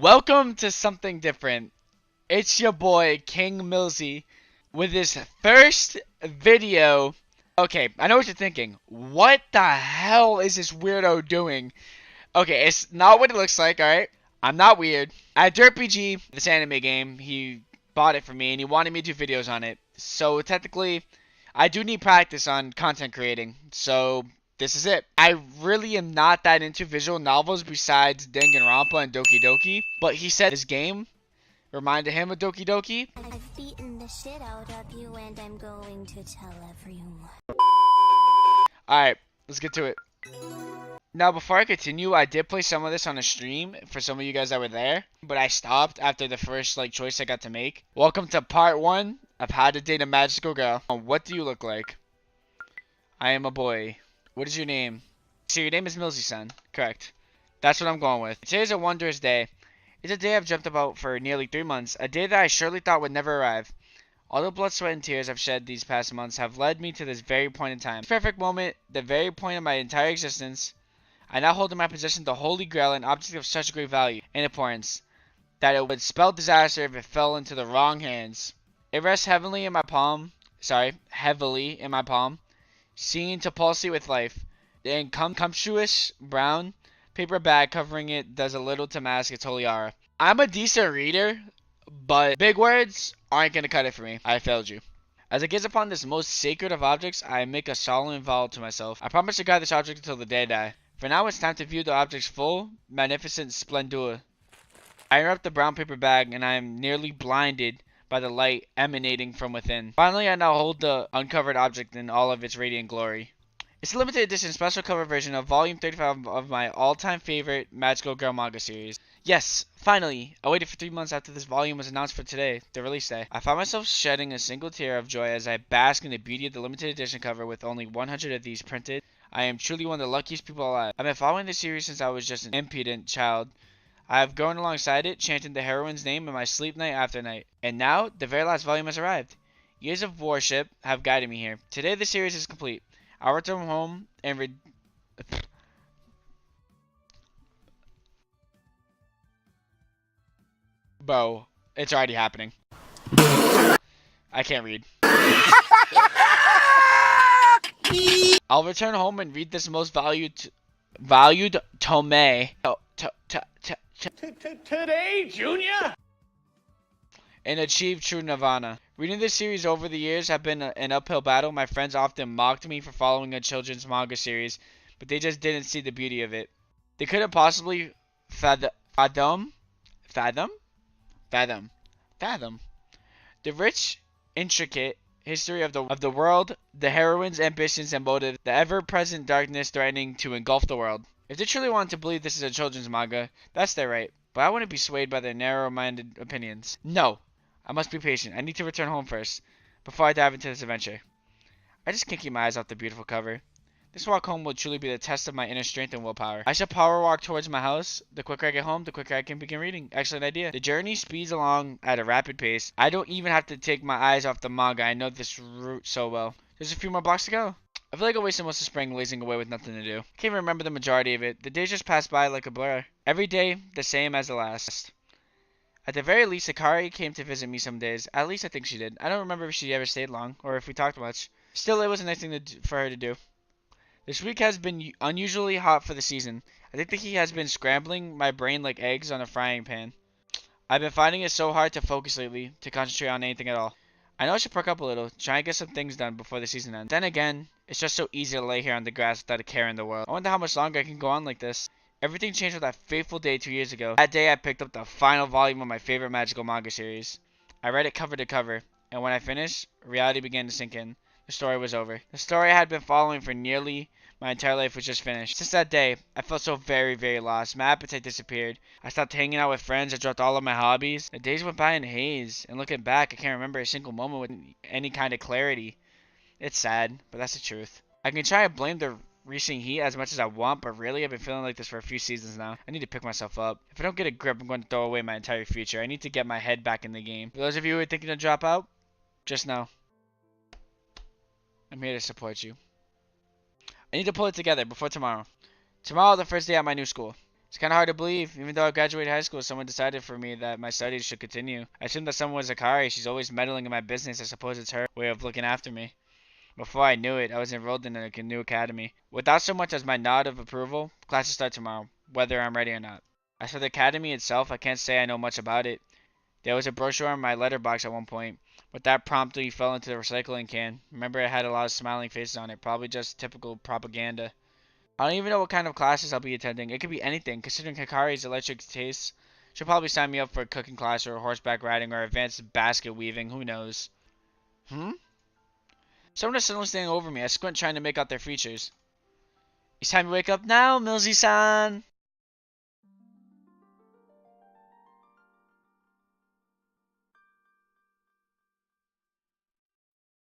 Welcome to something different. It's your boy King Millsy with his first video. Okay, I know what you're thinking. What the hell is this weirdo doing? Okay, it's not what it looks like, alright? I'm not weird. At DerpyG, this anime game, he bought it for me and he wanted me to do videos on it. So technically, I do need practice on content creating. So this is it. I really am not that into visual novels besides Danganronpa and Doki Doki. But he said this game reminded him of Doki Doki. I've beaten the shit out of you and I'm going to tell everyone. Alright, let's get to it. Now, before I continue, I did play some of this on a stream for some of you guys that were there, but I stopped after the first choice I got to make. Welcome to part 1 of How to Date a Magical Girl. What do you look like? I am a boy. What is your name? So your name is Millsy-san. Correct. That's what I'm going with. Today is a wondrous day. It's a day I've dreamt about for nearly 3 months. A day that I surely thought would never arrive. All the blood, sweat, and tears I've shed these past months have led me to this very point in time. This perfect moment, the very point of my entire existence. I now hold in my possession the Holy Grail, an object of such great value and importance that it would spell disaster if it fell into the wrong hands. It rests heavily in my palm, seeming to pulsate with life. The incomputuous brown paper bag covering it does a little to mask its holy aura. I'm a decent reader, but big words aren't going to cut it for me. I failed you. As I gaze upon this most sacred of objects, I make a solemn vow to myself. I promise to guard this object until the day I die. For now, it's time to view the object's full, magnificent splendor. I interrupt the brown paper bag, and I am nearly blinded by the light emanating from within. Finally, I now hold the uncovered object in all of its radiant glory. It's a limited edition special cover version of Volume 35 of my all-time favorite Magical Girl manga series. Yes, finally! I waited for 3 months after this volume was announced for today, the release day. I found myself shedding a single tear of joy as I bask in the beauty of the limited edition cover with only 100 of these printed. I am truly one of the luckiest people alive. I've been following this series since I was just an impudent child. I have grown alongside it, chanting the heroine's name in my sleep night after night. And now, the very last volume has arrived. Years of worship have guided me here. Today the series is complete. I'll return home and Bro, it's already happening. I can't read. I'll return home and read this most valued tome. Today, Junior? And achieve true nirvana. Reading this series over the years have been an uphill battle. My friends often mocked me for following a children's manga series, but they just didn't see the beauty of it. They couldn't possibly fathom the rich, intricate history of the world, the heroine's ambitions and motives, the ever-present darkness threatening to engulf the world. If they truly wanted to believe this is a children's manga, that's their right, but I wouldn't be swayed by their narrow-minded opinions. No, I must be patient. I need to return home first, before I dive into this adventure. I just can't keep my eyes off the beautiful cover. This walk home will truly be the test of my inner strength and willpower. I shall power walk towards my house. The quicker I get home, the quicker I can begin reading. Excellent idea. The journey speeds along at a rapid pace. I don't even have to take my eyes off the manga. I know this route so well. There's a few more blocks to go. I feel like I wasted most of spring lazing away with nothing to do. I can't even remember the majority of it. The days just passed by like a blur. Every day, the same as the last. At the very least, Hikari came to visit me some days. At least I think she did. I don't remember if she ever stayed long, or if we talked much. Still, it was a nice thing for her to do. This week has been unusually hot for the season. I think the heat has been scrambling my brain like eggs on a frying pan. I've been finding it so hard to focus lately, to concentrate on anything at all. I know I should perk up a little, try and get some things done before the season ends. Then again, it's just so easy to lay here on the grass without a care in the world. I wonder how much longer I can go on like this. Everything changed with that fateful day 2 years ago. That day I picked up the final volume of my favorite magical manga series. I read it cover to cover, and when I finished, reality began to sink in. The story was over. The story I had been following for nearly my entire life was just finished. Since that day, I felt so very, very lost. My appetite disappeared. I stopped hanging out with friends. I dropped all of my hobbies. The days went by in a haze, and looking back, I can't remember a single moment with any kind of clarity. It's sad, but that's the truth. I can try and blame the recent heat as much as I want, but really, I've been feeling like this for a few seasons now. I need to pick myself up. If I don't get a grip, I'm going to throw away my entire future. I need to get my head back in the game. For those of you who are thinking to drop out, just know, I'm here to support you. I need to pull it together before tomorrow. Tomorrow, the first day at my new school. It's kind of hard to believe. Even though I graduated high school, someone decided for me that my studies should continue. I assumed that someone was Hikari. She's always meddling in my business. I suppose it's her way of looking after me. Before I knew it, I was enrolled in a new academy. Without so much as my nod of approval, classes start tomorrow, whether I'm ready or not. As for the academy itself, I can't say I know much about it. There was a brochure on my letterbox at one point, but that promptly fell into the recycling can. Remember, it had a lot of smiling faces on it, probably just typical propaganda. I don't even know what kind of classes I'll be attending. It could be anything, considering Hikari's electric tastes. She'll probably sign me up for a cooking class or horseback riding or advanced basket weaving, who knows. Someone is suddenly standing over me. I squint trying to make out their features. It's time to wake up now, Millsy-san!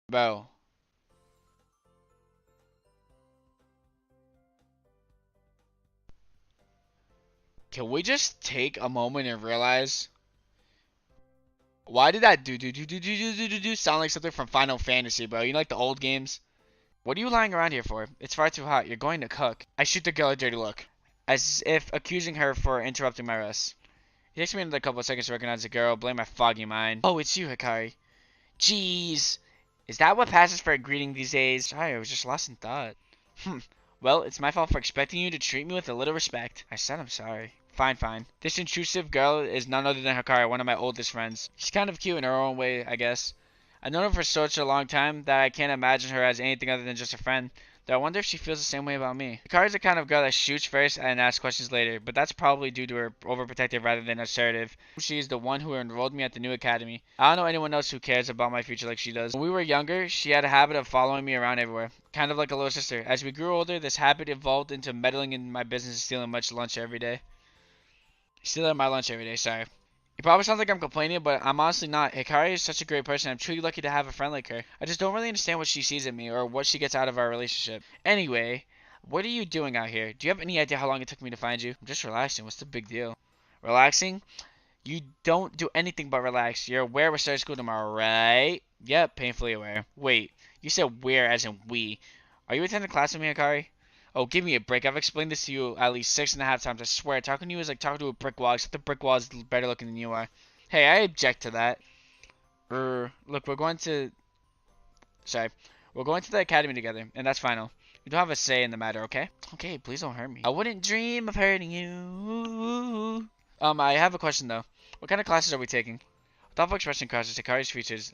Bro. Can we just take a moment and realize why did that do sound like something from Final Fantasy, bro? You know, like the old games? What are you lying around here for? It's far too hot. You're going to cook. I shoot the girl a dirty look, as if accusing her for interrupting my rest. It takes me another couple of seconds to recognize the girl. Blame my foggy mind. Oh, it's you, Hikari. Jeez. Is that what passes for a greeting these days? Sorry, I was just lost in thought. Well, it's my fault for expecting you to treat me with a little respect. I said I'm sorry. Fine, fine. This intrusive girl is none other than Hikari, one of my oldest friends. She's kind of cute in her own way, I guess. I've known her for such a long time that I can't imagine her as anything other than just a friend. Though I wonder if she feels the same way about me. Hikari's the kind of girl that shoots first and asks questions later, but that's probably due to her overprotective rather than assertive. She is the one who enrolled me at the new academy. I don't know anyone else who cares about my future like she does. When we were younger, she had a habit of following me around everywhere, kind of like a little sister. As we grew older, this habit evolved into meddling in my business and stealing my lunch every day. Sorry. It probably sounds like I'm complaining, but I'm honestly not. Hikari is such a great person. I'm truly lucky to have a friend like her. I just don't really understand what she sees in me or what she gets out of our relationship. Anyway, what are you doing out here? Do you have any idea how long it took me to find you? I'm just relaxing. What's the big deal? Relaxing? You don't do anything but relax. You're aware we're starting school tomorrow, right? Yep, painfully aware. Wait, you said where as in we. Are you attending class with me, Hikari? Oh, give me a break. I've explained this to you at least 6.5 times. I swear, talking to you is like talking to a brick wall, except the brick wall is better looking than you are. Hey, I object to that. Look, we're going to... Sorry. We're going to the academy together, and that's final. You don't have a say in the matter, okay? Okay, please don't hurt me. I wouldn't dream of hurting you. I have a question, though. What kind of classes are we taking? Thoughtful expression crosses Hikari's features.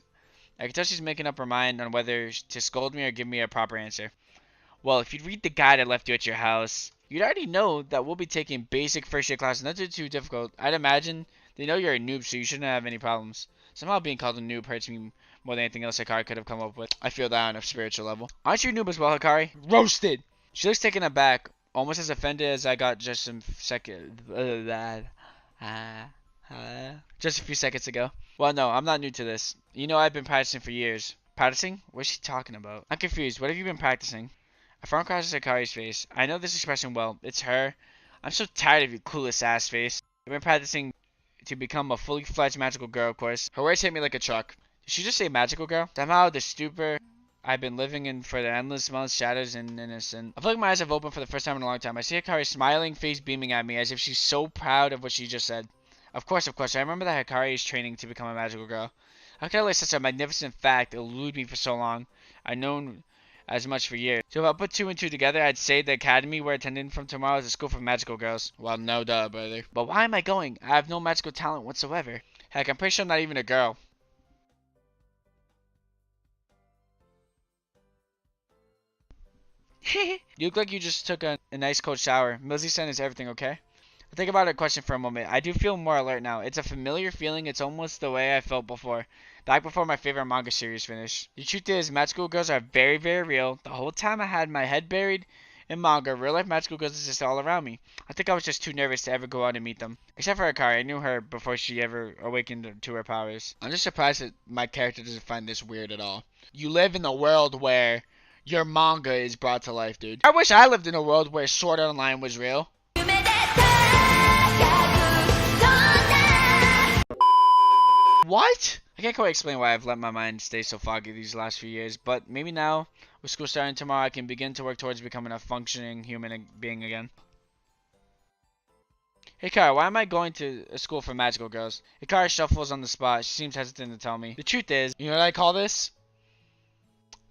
I can tell she's making up her mind on whether to scold me or give me a proper answer. Well, if you'd read the guide I left you at your house, you'd already know that we'll be taking basic first year classes, nothing too difficult. I'd imagine they know you're a noob, so you shouldn't have any problems. Somehow being called a noob hurts me more than anything else Hikari could have come up with. I feel that on a spiritual level. Aren't you a noob as well, Hikari? Roasted! She looks taken aback, almost as offended as I got just some just a few seconds ago. Well, no, I'm not new to this. You know I've been practicing for years. Practicing? What's she talking about? I'm confused. What have you been practicing? I frown across Hikari's face. I know this expression well. It's her. I'm so tired of your clueless ass face. I've been practicing to become a fully fledged magical girl, of course. Her words hit me like a truck. Did she just say magical girl? Somehow the stupor I've been living in for the endless months shadows and innocent. I feel like my eyes have opened for the first time in a long time. I see Hikari's smiling face beaming at me as if she's so proud of what she just said. Of course. I remember that Hikari is training to become a magical girl. How could I let such a magnificent fact elude me for so long? I've known as much for years. So if I put 2 and 2 together, I'd say the academy we're attending from tomorrow is a school for magical girls. Well, no duh, brother. But why am I going? I have no magical talent whatsoever. Heck, I'm pretty sure I'm not even a girl. You look like you just took a nice cold shower. Millsy-san, is everything okay? Think about a question for a moment. I do feel more alert now. It's a familiar feeling. It's almost the way I felt before. Back before my favorite manga series finished. The truth is, magical girls are very, very real. The whole time I had my head buried in manga, real life magical girls exist all around me. I think I was just too nervous to ever go out and meet them. Except for Hikari. I knew her before she ever awakened to her powers. I'm just surprised that my character doesn't find this weird at all. You live in a world where your manga is brought to life, dude. I wish I lived in a world where Sword Art Online was real. What? I can't quite explain why I've let my mind stay so foggy these last few years, but maybe now, with school starting tomorrow, I can begin to work towards becoming a functioning human being again. Hikari, why am I going to a school for magical girls? Hikari shuffles on the spot. She seems hesitant to tell me. The truth is, you know what I call this?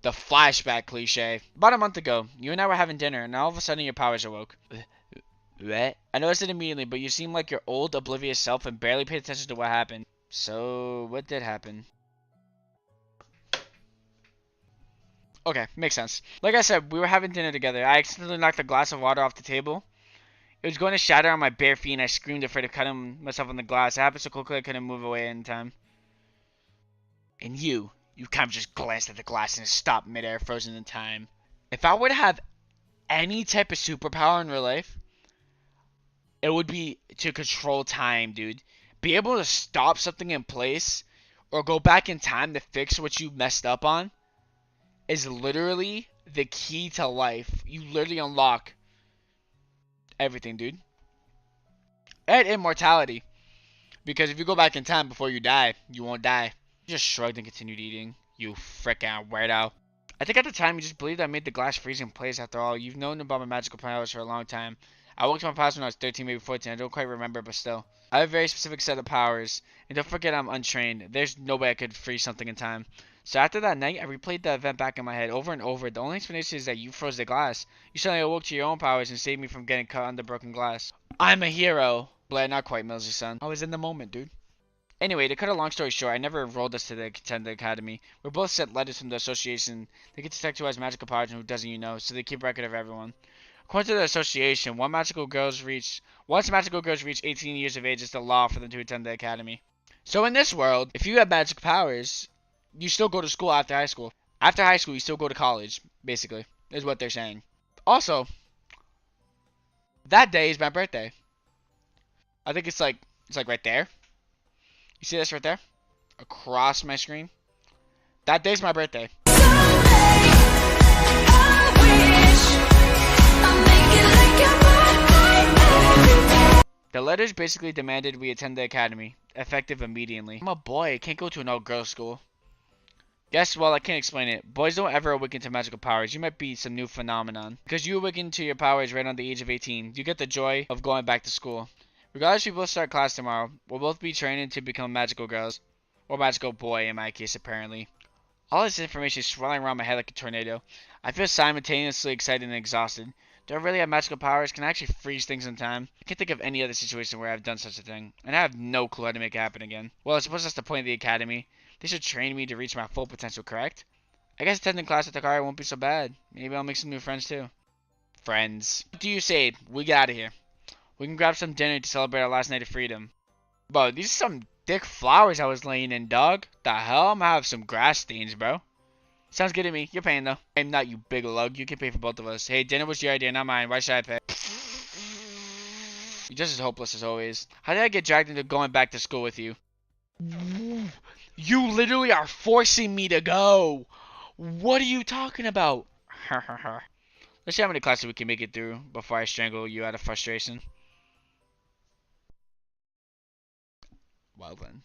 The flashback cliche. About a month ago, you and I were having dinner, and all of a sudden your powers awoke. What? I noticed it immediately, but you seemed like your old, oblivious self and barely paid attention to what happened. So, what did happen? Okay, makes sense. Like I said, we were having dinner together. I accidentally knocked a glass of water off the table. It was going to shatter on my bare feet, and I screamed afraid of cutting myself on the glass. It happened so quickly I couldn't move away in time. And you kind of just glanced at the glass and stopped midair, frozen in time. If I were to have any type of superpower in real life, it would be to control time, dude. Be able to stop something in place or go back in time to fix what you messed up on is literally the key to life. You literally unlock everything, dude. And immortality. Because if you go back in time before you die, you won't die. You just shrugged and continued eating. You frickin' weirdo. I think at the time you just believed I made the glass freeze in place. After all, you've known about my magical powers for a long time. I woke to my powers when I was 13, maybe 14. I don't quite remember, but still. I have a very specific set of powers. And don't forget I'm untrained. There's no way I could freeze something in time. So after that night, I replayed the event back in my head over and over. The only explanation is that you froze the glass. You suddenly awoke to your own powers and saved me from getting cut on the broken glass. I'm a hero. Blair, not quite, Millsy son. I was in the moment, dude. Anyway, to cut a long story short, I never enrolled us to the Contender Academy. We're both sent letters from the association. They get to detect who has magical powers and who doesn't, you know, so they keep record of everyone. According to the association, once magical girls reach 18 years of age, it's the law for them to attend the academy. So in this world, if you have magical powers, you still go to school after high school. After high school, you still go to college, basically, is what they're saying. Also, that day is my birthday. I think it's like right there. You see this right there? Across my screen? That day's my birthday. The letters basically demanded we attend the academy, effective immediately. I'm a boy, I can't go to an all-girls school. Yes, well, I can't explain it. Boys don't ever awaken to magical powers. You might be some new phenomenon. Because you awaken to your powers right on the age of 18. You get the joy of going back to school. Regardless, we both start class tomorrow. We'll both be training to become magical girls. Or magical boy, in my case, apparently. All this information is swirling around my head like a tornado. I feel simultaneously excited and exhausted. Do I really have magical powers? Can I actually freeze things in time? I can't think of any other situation where I've done such a thing. And I have no clue how to make it happen again. Well, I suppose that's the point of the academy. They should train me to reach my full potential, correct? I guess attending class with Hikari won't be so bad. Maybe I'll make some new friends too. Friends. What do you say? We get out of here. We can grab some dinner to celebrate our last night of freedom. Bro, these are some thick flowers I was laying in, dog. The hell? I'm gonna have some grass stains, bro. Sounds good to me. You're paying, though. I'm not, you big lug. You can pay for both of us. Hey, dinner was your idea, not mine. Why should I pay? You're just as hopeless as always. How did I get dragged into going back to school with you? You literally are forcing me to go. What are you talking about? Let's see how many classes we can make it through before I strangle you out of frustration. Well then.